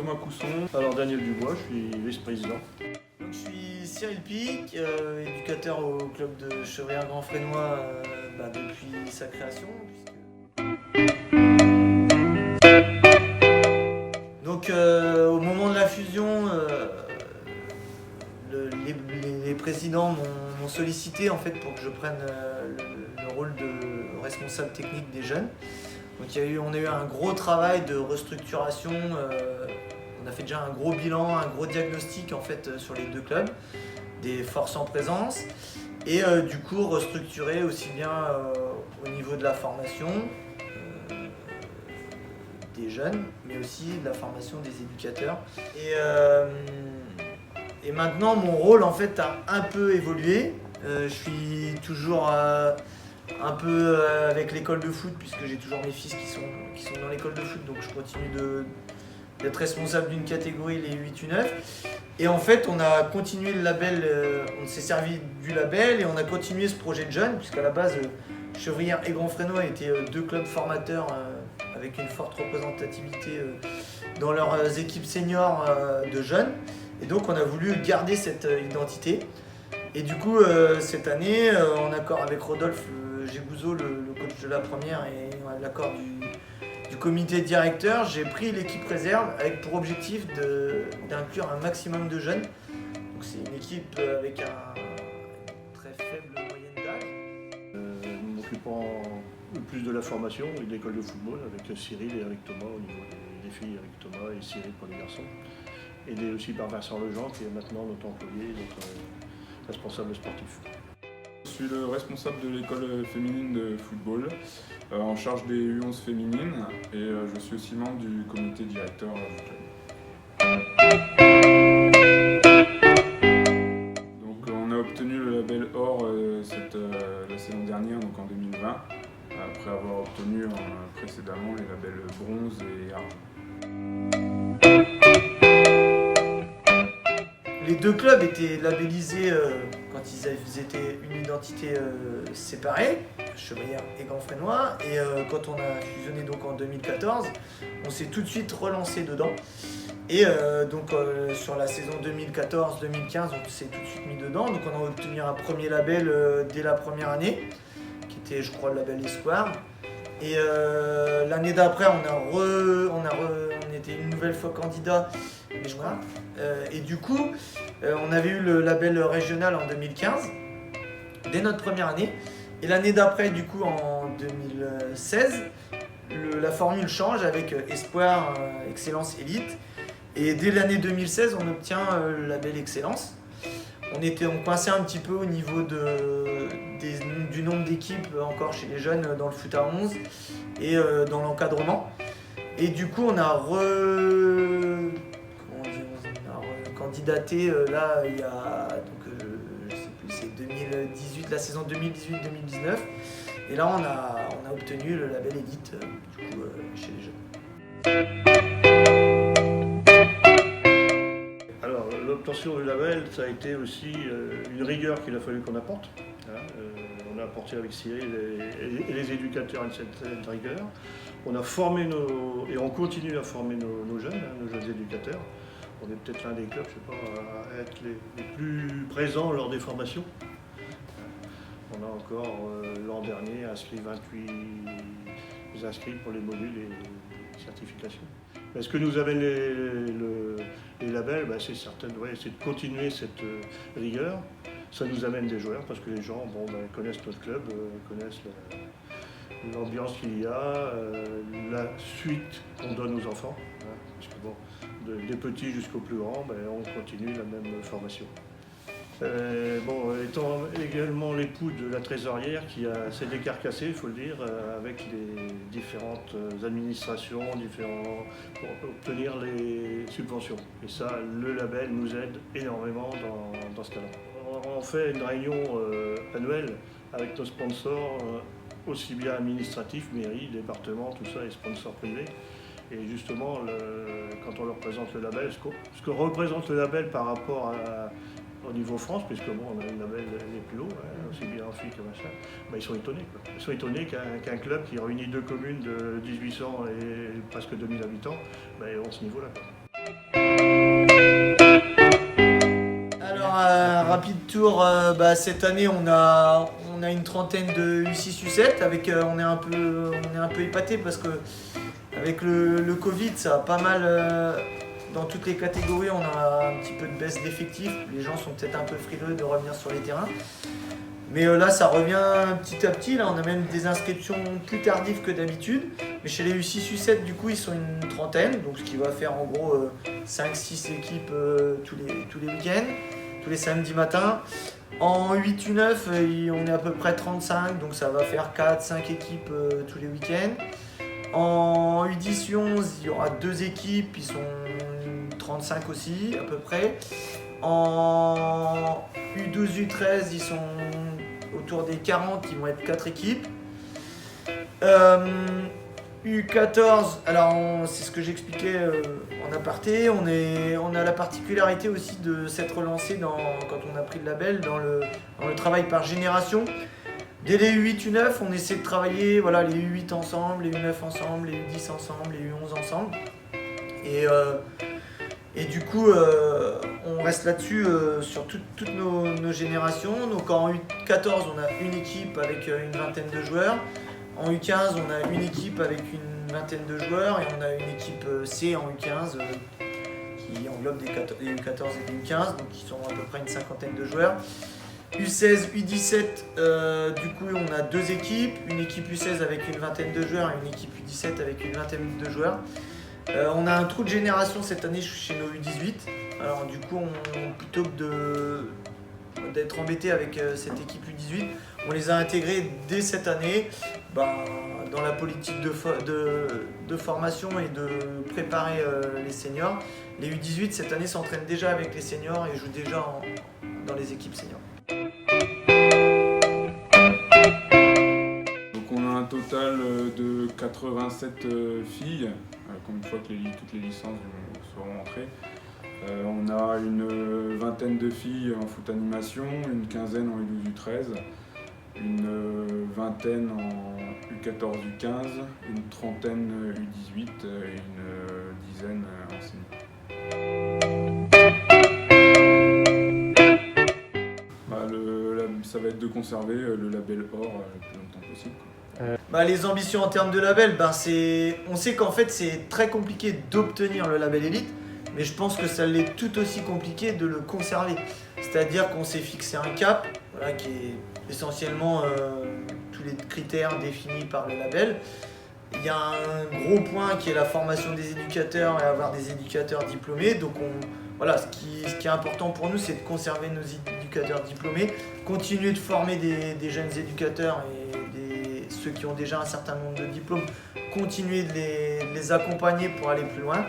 Thomas Cousson. Alors Daniel Dubois, je suis vice-président. Donc, je suis Cyril Pic, éducateur au club de Chevrillère-Grand-Fresnois depuis sa création. Donc au moment de la fusion, les présidents m'ont sollicité en fait pour que je prenne le rôle de responsable technique des jeunes. Donc on a eu un gros travail de restructuration. On a fait déjà un gros bilan, un gros diagnostic en fait sur les deux clubs, des forces en présence, et du coup restructurer aussi bien au niveau de la formation des jeunes, mais aussi de la formation des éducateurs. Et maintenant mon rôle en fait a un peu évolué. Je suis toujours un peu avec l'école de foot, puisque j'ai toujours mes fils qui sont dans l'école de foot, donc je continue d'être responsable d'une catégorie, les 8-9. Et en fait, on a continué le label, on s'est servi du label et on a continué ce projet de jeunes, puisqu'à la base, Chevrillère et Grand-Fresnois étaient deux clubs formateurs avec une forte représentativité dans leurs équipes seniors de jeunes. Et donc, on a voulu garder cette identité. Et du coup, cette année, en accord avec Rodolphe Gégouzeau, le coach de la première, et l'accord du comité directeur, j'ai pris l'équipe réserve avec pour objectif d'inclure un maximum de jeunes. Donc c'est une équipe avec une très faible moyenne d'âge. M'occupant le plus de la formation et de l'école de football avec Cyril et avec Thomas au niveau des filles, avec Thomas et Cyril pour les garçons. Aidé aussi par Vincent Lejean qui est maintenant notre employé, notre responsable sportif. Je suis le responsable de l'école féminine de football, en charge des U11 féminines, et je suis aussi membre du comité directeur du club. Donc on a obtenu le label Or la saison dernière, donc en 2020, après avoir obtenu précédemment les labels Bronze et Argent. Les deux clubs étaient labellisés quand ils étaient une identité séparée, Chevrillère et Grand-Fresnois, et quand on a fusionné donc en 2014, on s'est tout de suite relancé dedans. Et donc sur la saison 2014-2015, on s'est tout de suite mis dedans, donc on a obtenu un premier label dès la première année, qui était je crois le label Espoir. Et l'année d'après, on était une nouvelle fois candidat, je crois. Et du coup, on avait eu le label régional en 2015, dès notre première année. Et l'année d'après, du coup, en 2016, la formule change avec Espoir, Excellence, Élite. Et dès l'année 2016, on obtient le label Excellence. On coinçait un petit peu au niveau du nombre d'équipes encore chez les jeunes dans le foot à 11 et dans l'encadrement. Et du coup, on a candidaté là il y a je sais plus, c'est 2018, la saison 2018-2019. Et là, on a obtenu le label Élite chez les jeunes. Alors l'obtention du label, ça a été aussi une rigueur qu'il a fallu qu'on apporte. On a apporté avec Cyril et les éducateurs une certaine rigueur. On a formé et on continue à former nos jeunes, nos jeunes éducateurs. On est peut-être l'un des clubs, je sais pas, à être les plus présents lors des formations. On a encore l'an dernier inscrit 28 inscrits pour les modules et les certifications. Est-ce que nous amène les labels, c'est certain, c'est de continuer cette rigueur. Ça nous amène des joueurs parce que les gens connaissent notre club, connaissent l'ambiance qu'il y a, la suite qu'on donne aux enfants. Parce que des petits jusqu'aux plus grands, on continue la même formation. Étant également l'époux de la trésorière qui s'est décarcassé, il faut le dire, avec les différentes administrations, pour obtenir les subventions. Et ça, le label nous aide énormément dans ce cas-là. On fait une réunion annuelle avec nos sponsors, aussi bien administratifs, mairie, département, tout ça, et sponsors privés. Et justement, quand on leur présente le label, ce que représente le label par rapport au niveau France, puisque on a le label les plus hauts, aussi bien en filles que machin, ils sont étonnés. Ils sont étonnés qu'un club qui réunit deux communes de 1800 et presque 2000 habitants, ont ce niveau-là. rapide tour, cette année on a une trentaine de U6, U7 avec on est un peu épaté parce que avec le Covid ça a pas mal dans toutes les catégories on a un petit peu de baisse d'effectifs, les gens sont peut-être un peu frileux de revenir sur les terrains. Mais là ça revient petit à petit, là on a même des inscriptions plus tardives que d'habitude. Mais chez les U6, U7 du coup ils sont une trentaine, donc ce qui va faire en gros 5-6 équipes tous les week-ends, tous les samedis matins. En 8 U9 on est à peu près 35, donc ça va faire 4-5 équipes tous les week-ends. En U10, U11 il y aura 2 équipes, ils sont 35 aussi à peu près. En U12, U13 ils sont autour des 40, ils vont être 4 équipes. U14, alors c'est ce que j'expliquais en aparté, on a la particularité aussi de s'être relancé quand on a pris le label dans le travail par génération. Dès les U8, U9, on essaie de travailler les U8 ensemble, les U9 ensemble, les U10 ensemble, les U11 ensemble. Et du coup, on reste là-dessus sur toutes nos générations. Donc en U14, on a une équipe avec une vingtaine de joueurs. En U15, on a une équipe avec une vingtaine de joueurs. Et on a une équipe C en U15 qui englobe les U14 et les U15, donc qui sont à peu près une cinquantaine de joueurs. U16, U17, du coup, on a 2 équipes. Une équipe U16 avec une vingtaine de joueurs et une équipe U17 avec une vingtaine de joueurs. On a un trou de génération cette année chez nos U18. Alors du coup, plutôt que d'être embêté avec cette équipe U18, on les a intégrés dès cette année dans la politique de formation et de préparer les seniors. Les U18 cette année s'entraînent déjà avec les seniors et jouent déjà dans les équipes seniors. Donc on a un total de 87 filles, une fois que toutes les licences seront entrées. On a une vingtaine de filles en foot animation, une quinzaine en U12, U13, une vingtaine en U14, U15, une trentaine U18 et une dizaine en senior. Ça va être de conserver le label or le plus longtemps possible. Les ambitions en termes de label, on sait qu'en fait c'est très compliqué d'obtenir le label élite, mais je pense que ça l'est tout aussi compliqué de le conserver. C'est-à-dire qu'on s'est fixé un cap, qui est essentiellement tous les critères définis par le label. Il y a un gros point qui est la formation des éducateurs et avoir des éducateurs diplômés. Donc ce qui est important pour nous, c'est de conserver nos éducateurs diplômés, continuer de former des jeunes éducateurs et ceux qui ont déjà un certain nombre de diplômes, continuer de les accompagner pour aller plus loin.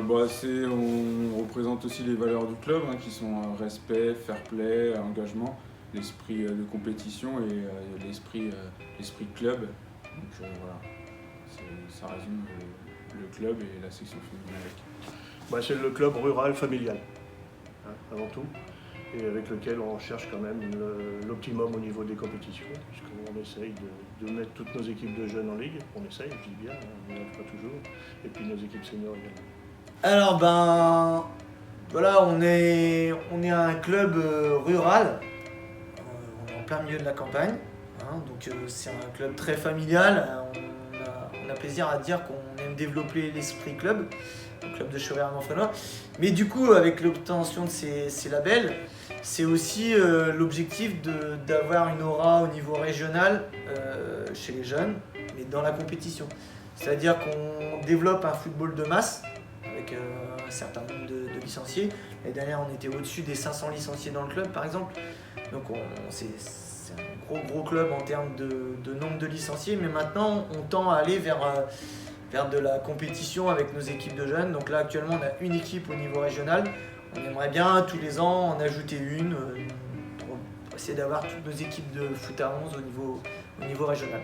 On représente aussi les valeurs du club qui sont respect, fair play, engagement, l'esprit de compétition et l'esprit club. Donc ça résume le club et la section féminine avec. C'est le club rural familial, avant tout, et avec lequel on cherche quand même l'optimum au niveau des compétitions, puisqu'on essaye de mettre toutes nos équipes de jeunes en ligue. On essaye, je dis bien, on n'y arrive pas toujours, et puis nos équipes seniors également. Alors on est un club rural, on est en plein milieu de la campagne, donc c'est un club très familial. On a plaisir à dire qu'on aime développer l'esprit club, le club de Chevrières-Manfrenois. Mais du coup, avec l'obtention de ces labels, c'est aussi l'objectif d'avoir une aura au niveau régional chez les jeunes, mais dans la compétition. C'est-à-dire qu'on développe un football de masse avec un certain nombre de licenciés. L'année dernière, on était au-dessus des 500 licenciés dans le club, par exemple. Donc c'est un gros club en termes de nombre de licenciés, mais maintenant on tend à aller vers de la compétition avec nos équipes de jeunes. Donc là actuellement on a une équipe au niveau régional, on aimerait bien tous les ans en ajouter une pour essayer d'avoir toutes nos équipes de foot à 11 au niveau régional.